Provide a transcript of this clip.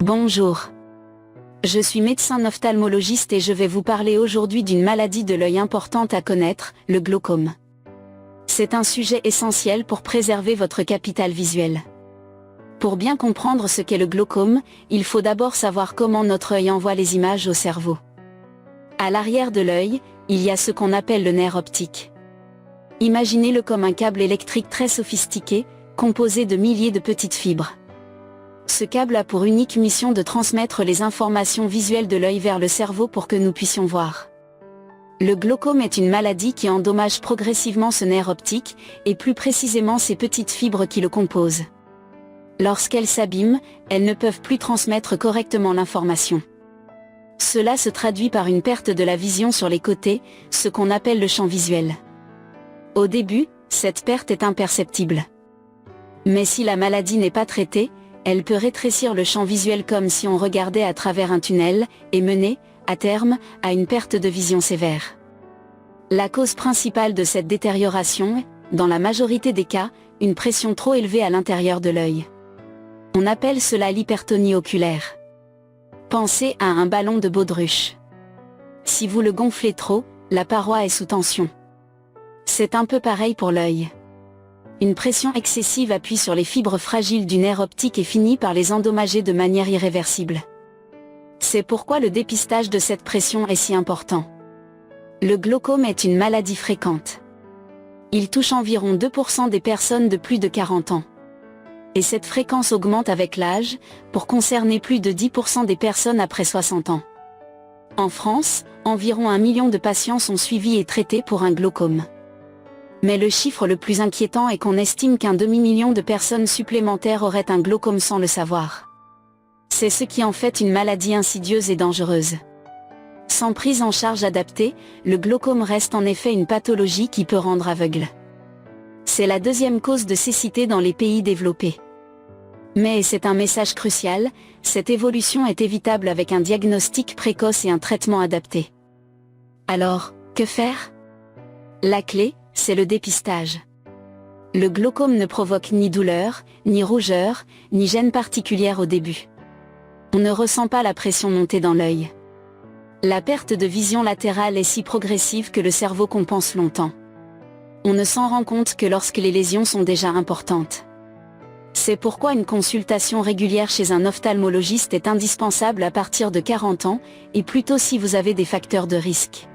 Bonjour. Je suis médecin ophtalmologiste et je vais vous parler aujourd'hui d'une maladie de l'œil importante à connaître, le glaucome. C'est un sujet essentiel pour préserver votre capital visuel. Pour bien comprendre ce qu'est le glaucome, il faut d'abord savoir comment notre œil envoie les images au cerveau. À l'arrière de l'œil, il y a ce qu'on appelle le nerf optique. Imaginez-le comme un câble électrique très sophistiqué, composé de milliers de petites fibres. Ce câble a pour unique mission de transmettre les informations visuelles de l'œil vers le cerveau pour que nous puissions voir. Le glaucome est une maladie qui endommage progressivement ce nerf optique, et plus précisément ces petites fibres qui le composent. Lorsqu'elles s'abîment, elles ne peuvent plus transmettre correctement l'information. Cela se traduit par une perte de la vision sur les côtés, ce qu'on appelle le champ visuel. Au début, cette perte est imperceptible. Mais si la maladie n'est pas traitée, elle peut rétrécir le champ visuel comme si on regardait à travers un tunnel, et mener, à terme, à une perte de vision sévère. La cause principale de cette détérioration est, dans la majorité des cas, une pression trop élevée à l'intérieur de l'œil. On appelle cela l'hypertonie oculaire. Pensez à un ballon de baudruche. Si vous le gonflez trop, la paroi est sous tension. C'est un peu pareil pour l'œil. Une pression excessive appuie sur les fibres fragiles du nerf optique et finit par les endommager de manière irréversible. C'est pourquoi le dépistage de cette pression est si important. Le glaucome est une maladie fréquente. Il touche environ 2% des personnes de plus de 40 ans. Et cette fréquence augmente avec l'âge, pour concerner plus de 10% des personnes après 60 ans. En France, environ 1 million de patients sont suivis et traités pour un glaucome. Mais le chiffre le plus inquiétant est qu'on estime qu'un demi-million de personnes supplémentaires auraient un glaucome sans le savoir. C'est ce qui en fait une maladie insidieuse et dangereuse. Sans prise en charge adaptée, le glaucome reste en effet une pathologie qui peut rendre aveugle. C'est la deuxième cause de cécité dans les pays développés. Mais c'est un message crucial, cette évolution est évitable avec un diagnostic précoce et un traitement adapté. Alors, que faire ? La clé, c'est le dépistage. Le glaucome ne provoque ni douleur, ni rougeur, ni gêne particulière au début. On ne ressent pas la pression monter dans l'œil. La perte de vision latérale est si progressive que le cerveau compense longtemps. On ne s'en rend compte que lorsque les lésions sont déjà importantes. C'est pourquoi une consultation régulière chez un ophtalmologiste est indispensable à partir de 40 ans, et plutôt si vous avez des facteurs de risque.